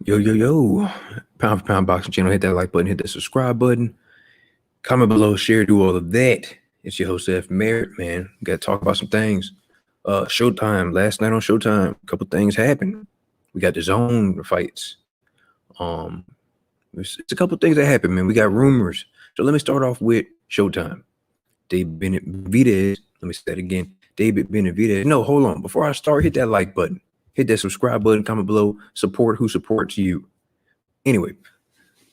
Yo, yo, yo. Pound for pound boxing channel. Hit that like button, hit that subscribe button. Comment below, share, do all of that. It's your host, F. Merritt, man. Got to talk about some things. Showtime. Last night on Showtime, a couple things happened. We got the zone fights. It's a couple things that happened, man. We got rumors. So let me start off with Showtime. David Benavidez. Let me say that again. David Benavidez. No, hold on. Before I start, hit that like button. Hit that subscribe button. Comment below. Support who supports you. Anyway,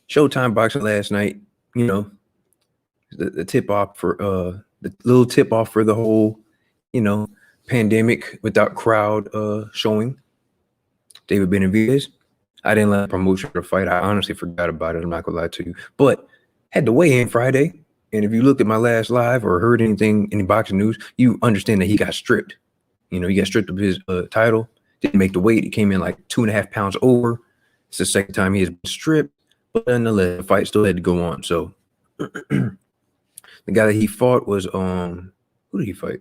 Showtime boxing last night. You know, the tip off for the little tip off for the whole, pandemic without crowd showing. David Benavidez. I didn't let promotion for the fight. I honestly forgot about it. I'm not gonna lie to you, but had to weigh in Friday. And if you looked at my last live or heard anything, any boxing news, you understand that he got stripped. He got stripped of his title. Didn't make the weight. He came in like 2.5 pounds over. It's the second time he has been stripped, but nonetheless, the fight still had to go on. So the guy that he fought was who did he fight?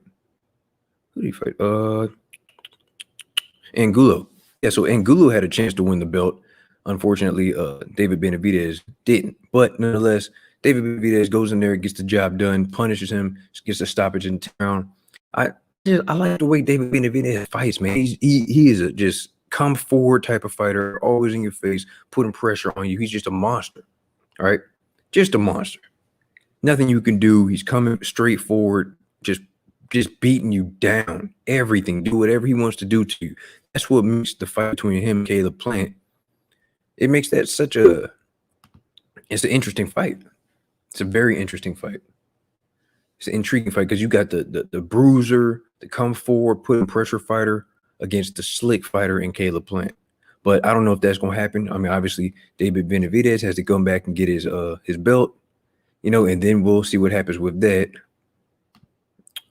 Angulo. Yeah, so Angulo had a chance to win the belt. Unfortunately, David Benavidez didn't. But nonetheless, David Benavidez goes in there, gets the job done, punishes him, gets a stoppage in town. I like the way David Benavidez fights, man. He is a just come forward type of fighter, always in your face, putting pressure on you. He's just a monster. All right, just a monster. Nothing you can do. He's coming straight forward, just beating you down. Everything, do whatever he wants to do to you. That's what makes the fight between him and Caleb Plant. It makes that it's an interesting fight. It's a very interesting fight. It's an intriguing fight because you got the bruiser, the come forward, putting pressure fighter against the slick fighter in Caleb Plant. But I don't know if that's going to happen. I mean, obviously, David Benavidez has to come back and get his belt, and then we'll see what happens with that.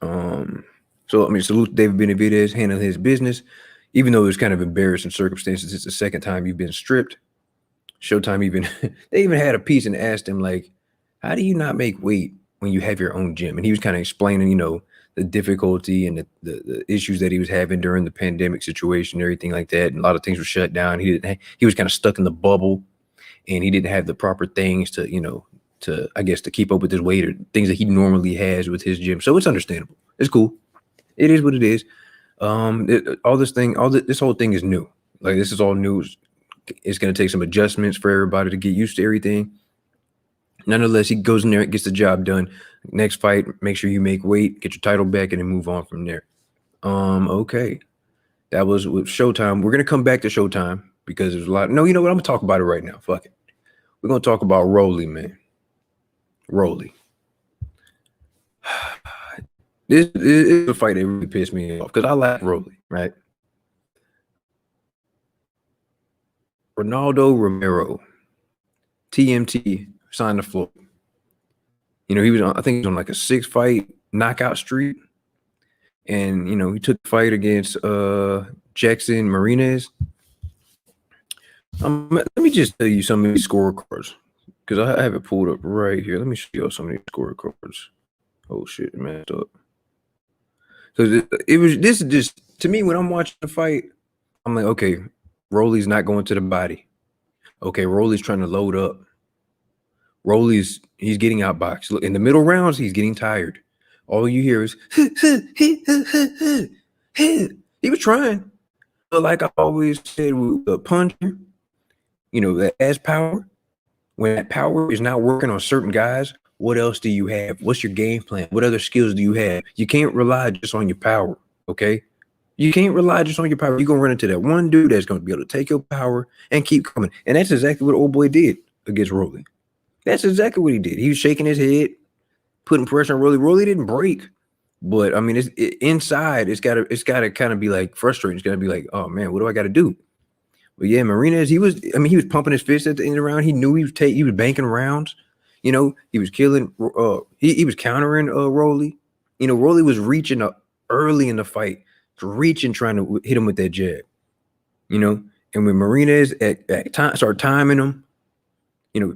So, I mean, salute David Benavidez, handling his business, even though it was kind of embarrassing circumstances. It's the second time you've been stripped. Showtime they even had a piece and asked him, like, how do you not make weight when you have your own gym? And he was kind of explaining, the difficulty and the issues that he was having during the pandemic situation, everything like that. And a lot of things were shut down. He was kind of stuck in the bubble, and he didn't have the proper things to keep up with his weight or things that he normally has with his gym. So it's understandable. It's cool. It is what it is. This whole thing is new. Like, this is all news. It's going to take some adjustments for everybody to get used to everything. Nonetheless, he goes in there, gets the job done. Next fight, make sure you make weight, get your title back, and then move on from there. Okay. That was with Showtime. We're going to come back to Showtime because there's a lot. No, you know what? I'm going to talk about it right now. Fuck it. We're going to talk about Rollie, man. Rollie. This is a fight that really pissed me off because I like Rollie, right? Romero, TMT, signed the floor. He was on, I think he was on like a 6-fight knockout streak. And, he took the fight against Jackson Marinez. Let me just tell you some of these scorecards because I have it pulled up right here. Let me show you some of these scorecards. Oh, shit, man. Because this is just, to me, when I'm watching the fight, I'm like, okay, Rollie's not going to the body. Okay, Rollie's trying to load up. Rollie's, he's getting outboxed. Look, in the middle rounds, he's getting tired. All you hear is, he was trying. But like I always said with the puncher, that ass power, when that power is not working on certain guys, what else do you have? What's your game plan? What other skills do you have? You can't rely just on your power, okay? You can't rely just on your power. You're going to run into that one dude that's going to be able to take your power and keep coming. And that's exactly what old boy did against Rollie. That's exactly what he did. He was shaking his head, putting pressure on Rollie. Rollie didn't break. But, I mean, inside, it's got to kind of be, like, frustrating. It's got to be like, oh, man, what do I got to do? But, yeah, Marinez, he was pumping his fist at the end of the round. He knew he was banking rounds. He was killing he was countering Rollie. Rollie was reaching up early in the fight. Reaching, trying to hit him with that jab, and when Marinez started timing him,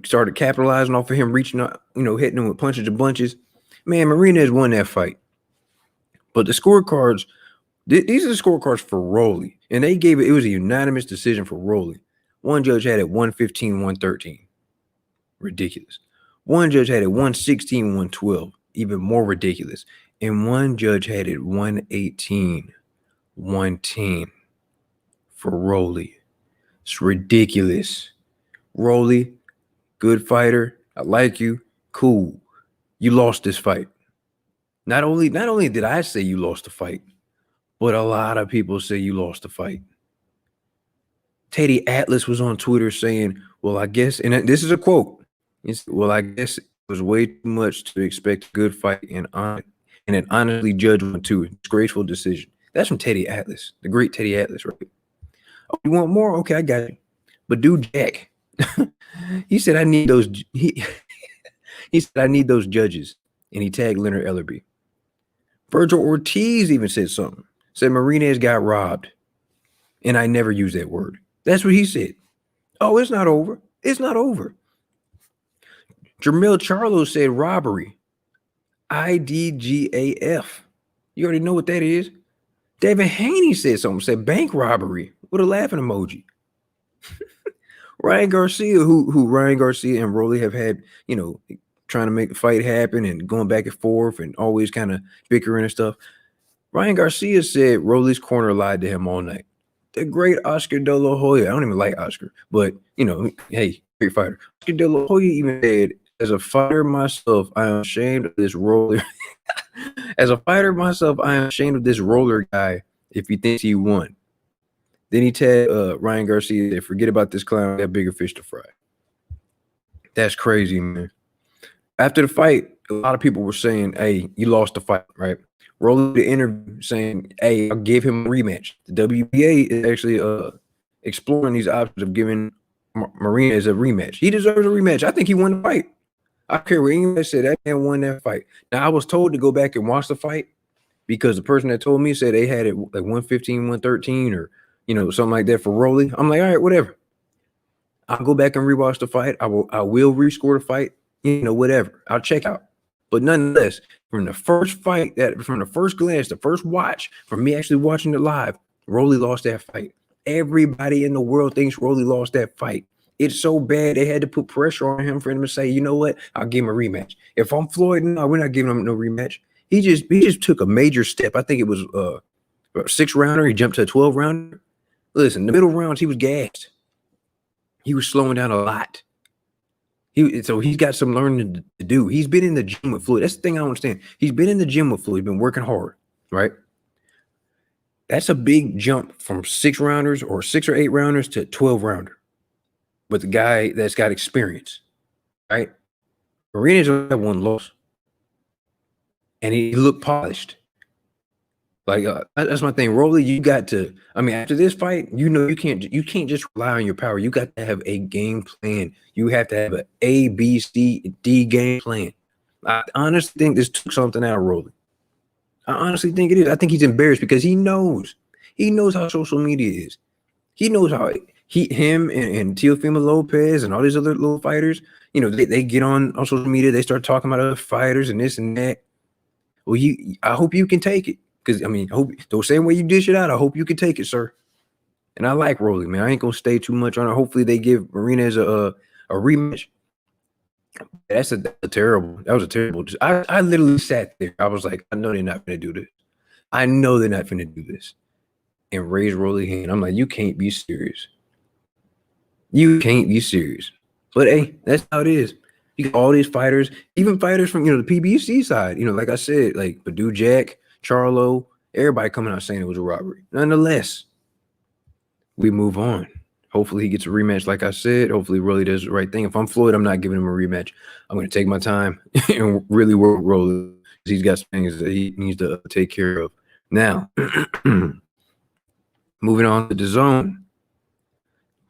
started capitalizing off of him, reaching up, hitting him with punches and bunches, man, Marinez won that fight. But the scorecards, these are the scorecards for Rollie, and they gave it was a unanimous decision for Rollie. One judge had it 115, 113. Ridiculous. One judge had it 116, 112. Even more ridiculous. And one judge had it 118, 110 for Rollie. It's ridiculous. Rollie, good fighter. I like you. Cool. You lost this fight. Not only did I say you lost the fight, but a lot of people say you lost the fight. Teddy Atlas was on Twitter saying, well, I guess, and this is a quote. Well, I guess it was way too much to expect a good fight and an honestly judged one too. Disgraceful decision. That's from Teddy Atlas, the great Teddy Atlas, right? Oh, you want more? Okay, I got it. But dude, Jack, he said, I need those. He said, I need those judges. And he tagged Leonard Ellerby. Virgil Ortiz even said something. Said Marinez got robbed. And I never use that word. That's what he said. Oh, it's not over. It's not over. Jermell Charlo said robbery. IDGAF. You already know what that is. David Haney said something. Said bank robbery with a laughing emoji. Ryan Garcia, who Ryan Garcia and Rollie have had, trying to make the fight happen and going back and forth and always kind of bickering and stuff. Ryan Garcia said Rollie's corner lied to him all night. The great Oscar De La Hoya. I don't even like Oscar, but hey, great fighter. Oscar De La Hoya even said, as a fighter myself, I am ashamed of this roller. As a fighter myself, I am ashamed of this roller guy if he thinks he won. Then he tagged Ryan Garcia, said, forget about this clown, got bigger fish to fry. That's crazy, man. After the fight, a lot of people were saying, hey, you lost the fight, right? Rolling the interview saying, hey, I'll give him a rematch. The WBA is actually exploring these options of giving Marinez a rematch. He deserves a rematch. I think he won the fight. I don't care what anybody said. That man won that fight. Now, I was told to go back and watch the fight because the person that told me said they had it like 115, 113 or, something like that for Rollie. I'm like, all right, whatever. I'll go back and rewatch the fight. I will rescore the fight, whatever. I'll check out. But nonetheless, from the first fight, from the first glance, the first watch, from me actually watching it live, Rollie lost that fight. Everybody in the world thinks Rollie lost that fight. It's so bad they had to put pressure on him for him to say, you know what, I'll give him a rematch. If I'm Floyd, no, we're not giving him no rematch. He just took a major step. I think it was a 6-rounder. He jumped to a 12-rounder. Listen, the middle rounds, he was gassed. He was slowing down a lot. So he's got some learning to do. He's been in the gym with Floyd. That's the thing I don't understand. He's been in the gym with Floyd. He's been working hard, right? That's a big jump from 6-rounders or 6 or 8-rounders to 12-rounder. But the guy that's got experience, right? Marinez only had one loss. And he looked polished. Like that's my thing. Rollie, you got to. I mean, after this fight, you can't just rely on your power. You got to have a game plan. You have to have an A, B, C, D game plan. I honestly think this took something out of Rollie. I honestly think it is. I think he's embarrassed because he knows how social media is. He knows how him and Teofimo Lopez and all these other little fighters. They get on social media. They start talking about other fighters and this and that. Well, I hope you can take it. Because, I hope the same way you dish it out, I hope you can take it, sir. And I like Rollie, man. I ain't going to stay too much on it. Hopefully they give Marinez a rematch. That was a terrible. I literally sat there. I was like, I know they're not going to do this. I know they're not going to do this. And raise Rollie hand. I'm like, you can't be serious. You can't be serious. But, hey, that's how it is. You got all these fighters, even fighters from, the PBC side. Like I said, like Purdue Jack, Charlo, everybody coming out saying it was a robbery. Nonetheless, we move on. Hopefully he gets a rematch, like I said. Hopefully Rollie does the right thing. If I'm Floyd, I'm not giving him a rematch. I'm going to take my time and really work Rollie. He's got some things that he needs to take care of. Now, moving on to the zone.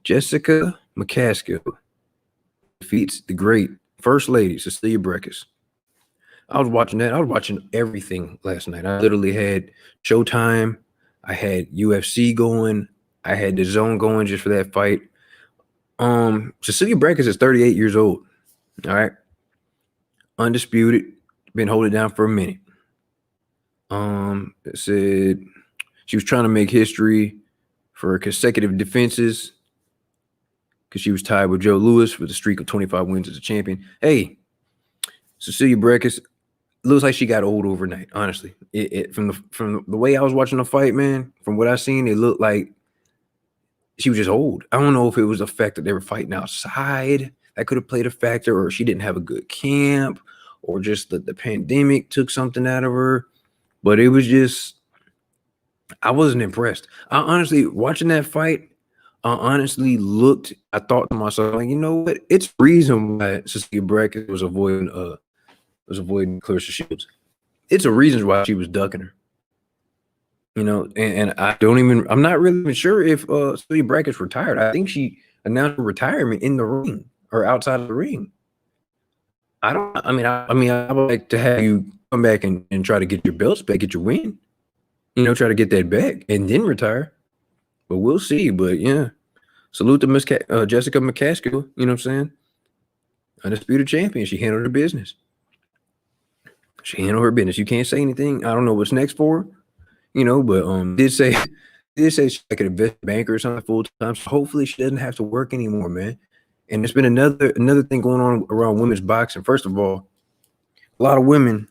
Jessica McCaskill defeats the great First Lady, Cecillia Braekhus. I was watching that. I was watching everything last night. I literally had Showtime. I had UFC going. I had the zone going just for that fight. Cecillia Braekhus is 38 years old. All right. Undisputed. Been holding it down for a minute. It said she was trying to make history for consecutive defenses. because she was tied with Joe Louis with a streak of 25 wins as a champion. Hey, Cecillia Braekhus looks like she got old overnight. Honestly, from the way I was watching the fight, man, from what I seen, it looked like she was just old. I don't know if it was the fact that they were fighting outside that could have played a factor, or she didn't have a good camp, or just the pandemic took something out of her. But it was just, I wasn't impressed. I honestly, watching that fight, I thought to myself, like, you know what? It's the reason why Cecillia Braekhus was avoiding Clarissa Shields. It's a reason why she was ducking her. You know, and I'm not really even sure if Cecillia Braekhus retired. I think she announced her retirement in the ring or outside of the ring. I would like to have you come back and try to get your belts back, get your win. You know, try to get that back and then retire. But we'll see. But yeah, salute to Miss Jessica McCaskill. You know what I'm saying? Undisputed champion. She handled her business. You can't say anything. I don't know what's next for her, you know, but did say she's like an investment banker or something full time. So hopefully she doesn't have to work anymore, man. And there's been another thing going on around women's boxing. First of all, a lot of women.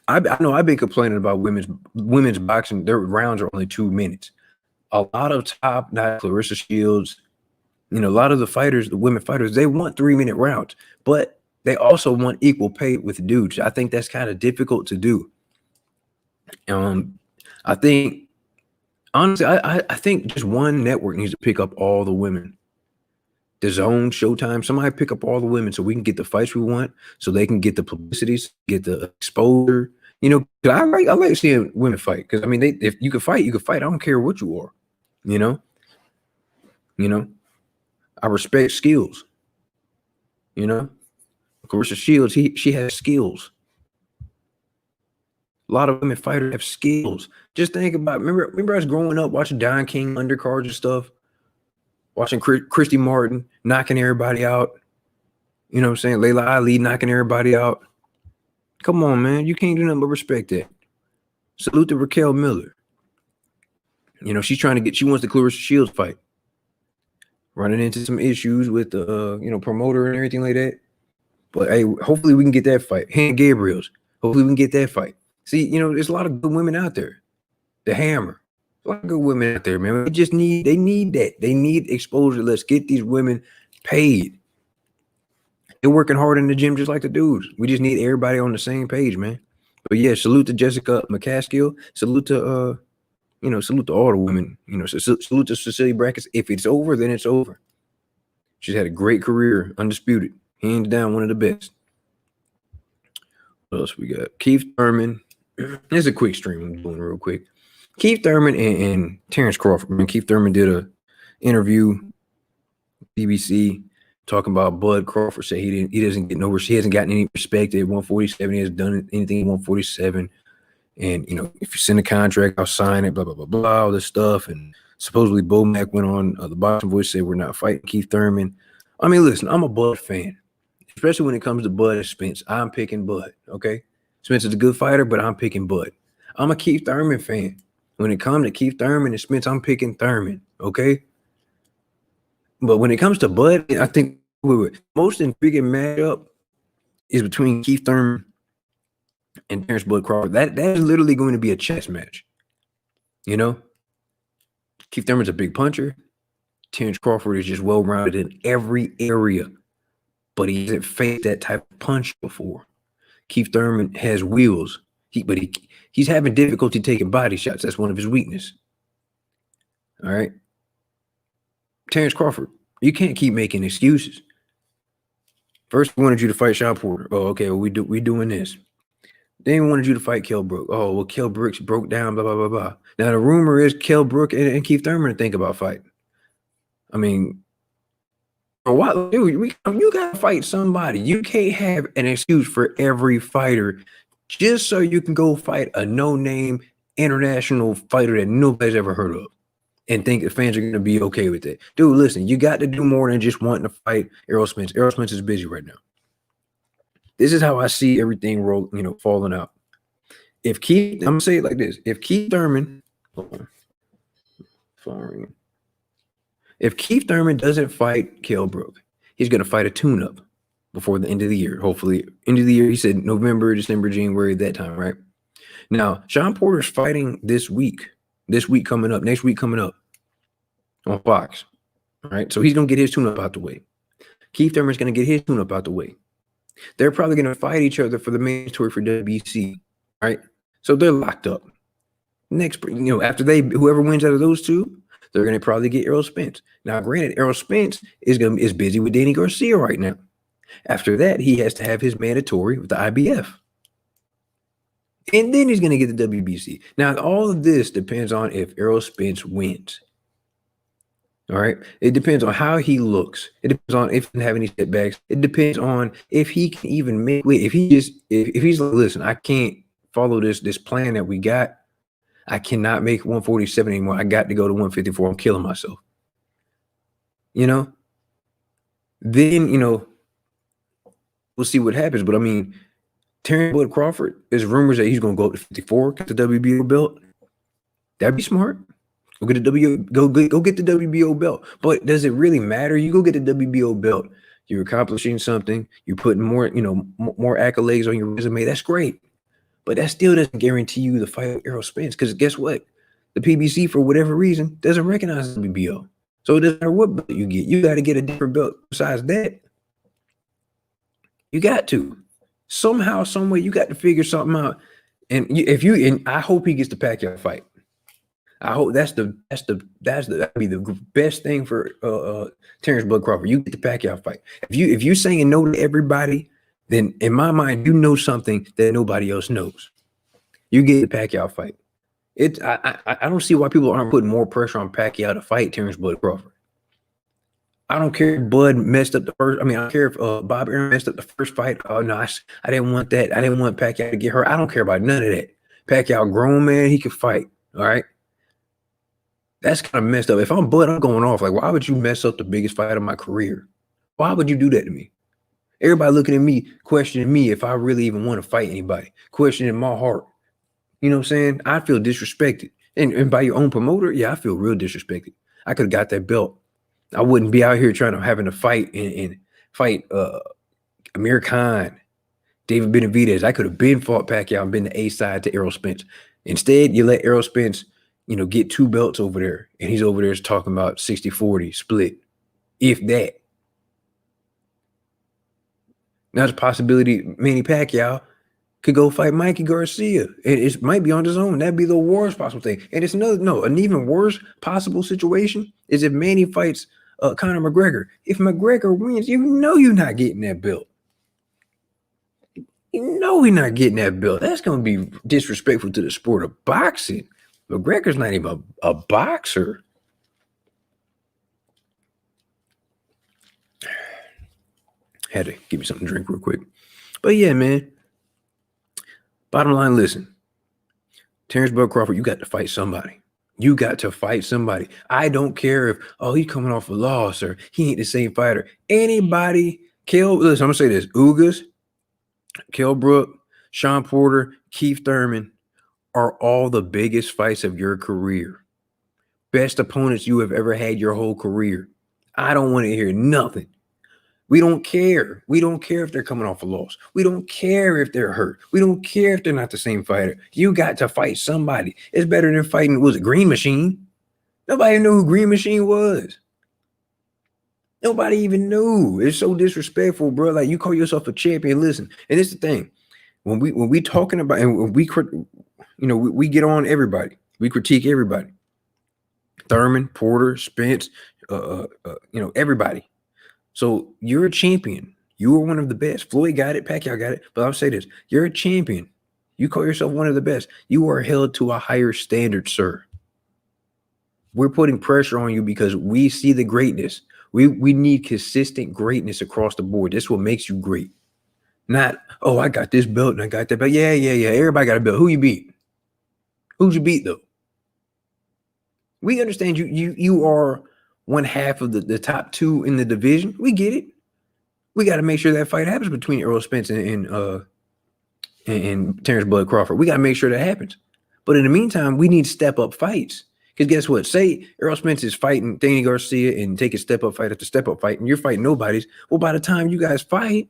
I know I've been complaining about women's boxing. Their rounds are only 2 minutes. A lot of top-notch Clarissa Shields, you know, a lot of the women fighters, they want 3-minute rounds, but they also want equal pay with dudes. I think that's kind of difficult to do. I think, honestly, I think just one network needs to pick up all the women. DAZN, Showtime, somebody pick up all the women so we can get the fights we want, so they can get the publicity, get the exposure. You know, I like seeing women fight because I mean, if you can fight, you can fight. I don't care what you are. You know, I respect skills. You know, Clarissa Shields, she has skills. A lot of women fighters have skills. Just think about, remember us growing up watching Don King undercards and stuff, watching Christy Martin knocking everybody out. You know what I'm saying? Layla Ali knocking everybody out. Come on, man. You can't do nothing but respect that. Salute to Raquel Miller. You know, she wants the Clarissa Shields fight. Running into some issues with the, promoter and everything like that. But hey, hopefully we can get that fight. Hannah Gabriels. Hopefully we can get that fight. See, there's a lot of good women out there. The Hammer. A lot of good women out there, man. They need that. They need exposure. Let's get these women paid. They're working hard in the gym just like the dudes. We just need everybody on the same page, man. But yeah, salute to Jessica McCaskill. Salute to salute to all the women. Salute to Cecillia Braekhus. If it's over, then it's over. She's had a great career, undisputed, hands down, one of the best. What else we got? Keith Thurman. This is a quick stream I'm doing real quick. Keith Thurman and Terrence Crawford. I mean, Keith Thurman did a interview, BBC, talking about Bud. Crawford said he hasn't gotten any respect at 147. He hasn't done anything at 147. And if you send a contract, I'll sign it. Blah blah blah blah. All this stuff. And supposedly Bomac went on the Boxing Voice, said we're not fighting Keith Thurman. I mean, listen, I'm a Bud fan, especially when it comes to Bud and Spence. I'm picking Bud. Okay, Spence is a good fighter, but I'm picking Bud. I'm a Keith Thurman fan. When it comes to Keith Thurman and Spence, I'm picking Thurman. Okay. But when it comes to Bud, I think most intriguing matchup is between Keith Thurman and Terrence Bud Crawford. That is literally going to be a chess match. Keith Thurman's a big puncher. Terrence Crawford is just well-rounded in every area, but he hasn't faced that type of punch before. Keith Thurman has wheels, but he's having difficulty taking body shots. That's one of his weaknesses. All right. Terrence Crawford, you can't keep making excuses. First, we wanted you to fight Sean Porter. Oh, okay, well, we doing this. Then we wanted you to fight Kell Brook. Oh, well, Kell Brooks broke down, blah, blah, blah, blah. Now, the rumor is Kell Brook and Keith Thurman to think about fighting. I mean, what, dude, you got to fight somebody. You can't have an excuse for every fighter just so you can go fight a no-name international fighter that nobody's ever heard of and think the fans are going to be okay with it. Dude, listen, you got to do more than just wanting to fight Errol Spence. Errol Spence is busy right now. This is how I see everything falling out. I'm going to say it like this. If Keith Thurman, If Keith Thurman doesn't fight Kell Brook, he's going to fight a tune-up before the end of the year. Hopefully, end of the year. He said November, December, January, that time, right? Now, Sean Porter's fighting this week coming up, next week coming up on Fox, right? So he's going to get his tune-up out the way. Keith Thurman's going to get his tune-up out the way. They're probably going to fight each other for the mandatory for WBC, right? So they're locked up. Next, after whoever wins out of those two, they're going to probably get Errol Spence. Now, granted, Errol Spence is busy with Danny Garcia right now. After that, he has to have his mandatory with the IBF. And then he's going to get the WBC. Now, all of this depends on if Errol Spence wins. All right. It depends on how he looks. It depends on if he can have any setbacks. It depends on if he can even make weight. If he's like, listen, I can't follow this plan that we got. I cannot make 147 anymore. I got to go to 154. I'm killing myself. Then, we'll see what happens. But I mean, Thurman Bud Crawford, there's rumors that he's going to go up to 54, get the WBO belt. That'd be smart. Go get the WBO belt. But does it really matter? You go get the WBO belt. You're accomplishing something. You're putting more accolades on your resume. That's great. But that still doesn't guarantee you the fight with Errol Spence. Because guess what? The PBC, for whatever reason, doesn't recognize the WBO. So it doesn't matter what belt you get. You got to get a different belt besides that. You got to. Somehow, some way, you got to figure something out. And I hope he gets the Pacquiao fight. I hope that'd be the best thing for Terrence Bud Crawford. You get the Pacquiao fight. If you're saying no to everybody, then in my mind, you know something that nobody else knows. You get the Pacquiao fight. I don't see why people aren't putting more pressure on Pacquiao to fight Terrence Bud Crawford. I don't care if Bud messed up the first. I mean, I don't care if Bob Arum messed up the first fight. Oh no, I didn't want that. I didn't want Pacquiao to get hurt. I don't care about none of that. Pacquiao, grown man, he can fight. All right. That's kind of messed up. If I'm Bud, I'm going off. Like, why would you mess up the biggest fight of my career? Why would you do that to me? Everybody looking at me, questioning me if I really even want to fight anybody, questioning my heart. You know what I'm saying? I feel disrespected. And by your own promoter, yeah, I feel real disrespected. I could have got that belt. I wouldn't be out here having to fight and fight Amir Khan, David Benavidez. I could have been fought Pacquiao and been the A side to Errol Spence. Instead, you let Errol Spence, get two belts over there, and he's over there talking about 60-40 split, if that. Now, there's a possibility Manny Pacquiao could go fight Mikey Garcia, and it might be on his own. That'd be the worst possible thing. And it's an even worse possible situation is if Manny fights Conor McGregor. If McGregor wins, you're not getting that belt. We're not getting that belt. That's going to be disrespectful to the sport of boxing. McGregor's not even a boxer. Had to give me something to drink real quick. But yeah, man. Bottom line, listen. Terrence Bud Crawford, you got to fight somebody. You got to fight somebody. I don't care if, he's coming off a loss or he ain't the same fighter. Anybody, listen, I'm going to say this. Ugas, Kell Brook, Sean Porter, Keith Thurman are all the biggest fights of your career. Best opponents you have ever had your whole career. I don't want to hear nothing. We don't care. We don't care if they're coming off a loss. We don't care if they're hurt. We don't care if they're not the same fighter. You got to fight somebody. It's better than fighting, was it Green Machine? Nobody knew who Green Machine was. Nobody even knew. It's so disrespectful, bro. Like, you call yourself a champion. Listen, and it's the thing. When we talking about, and when we get on everybody. We critique everybody. Thurman, Porter, Spence, everybody. So you're a champion. You are one of the best. Floyd got it. Pacquiao got it. But I'll say this. You're a champion. You call yourself one of the best. You are held to a higher standard, sir. We're putting pressure on you because we see the greatness. We need consistent greatness across the board. That's what makes you great. Not, I got this belt and I got that belt. Yeah. Everybody got a belt. Who you beat? Who'd you beat, though? We understand you are one half of the top two in the division. We get it. We got to make sure that fight happens between Errol Spence and Terrence Bud Crawford. We got to make sure that happens. But in the meantime, we need step up fights. Because guess what? Say Errol Spence is fighting Danny Garcia and take a step-up fight after step-up fight, and you're fighting nobodies. Well, by the time you guys fight,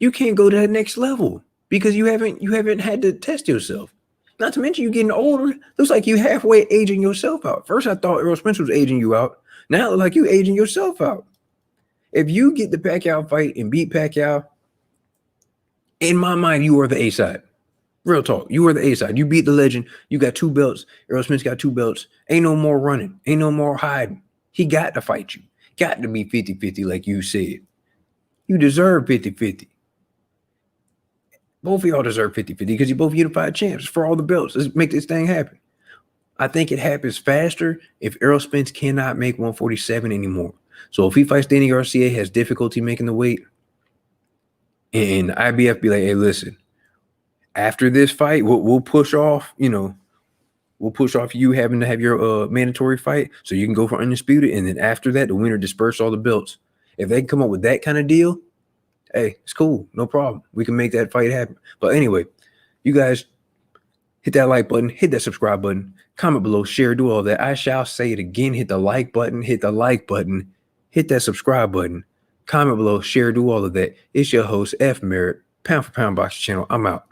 you can't go to that next level because you haven't had to test yourself. Not to mention you're getting older. Looks like you halfway aging yourself out. First, I thought Errol Spence was aging you out. Now it looks like you aging yourself out. If you get the Pacquiao fight and beat Pacquiao, in my mind, you are the A side. Real talk. You are the A side. You beat the legend. You got 2 belts. Errol Spence got 2 belts. Ain't no more running. Ain't no more hiding. He got to fight you. Got to be 50-50 like you said. You deserve 50-50. Both of y'all deserve 50-50 because you're both unified champs for all the belts. Let's make this thing happen. I think it happens faster if Errol Spence cannot make 147 anymore. So if he fights Danny Garcia, has difficulty making the weight, and IBF be like, hey, listen, after this fight, we'll push off, we'll push off you having to have your mandatory fight so you can go for undisputed. And then after that, the winner disperse all the belts. If they can come up with that kind of deal, hey, it's cool. No problem. We can make that fight happen. But anyway, you guys hit that like button, hit that subscribe button, comment below, share, do all that. I shall say it again. Hit the like button, hit that subscribe button, comment below, share, do all of that. It's your host, F Merritt, Pound for Pound Boxing Channel. I'm out.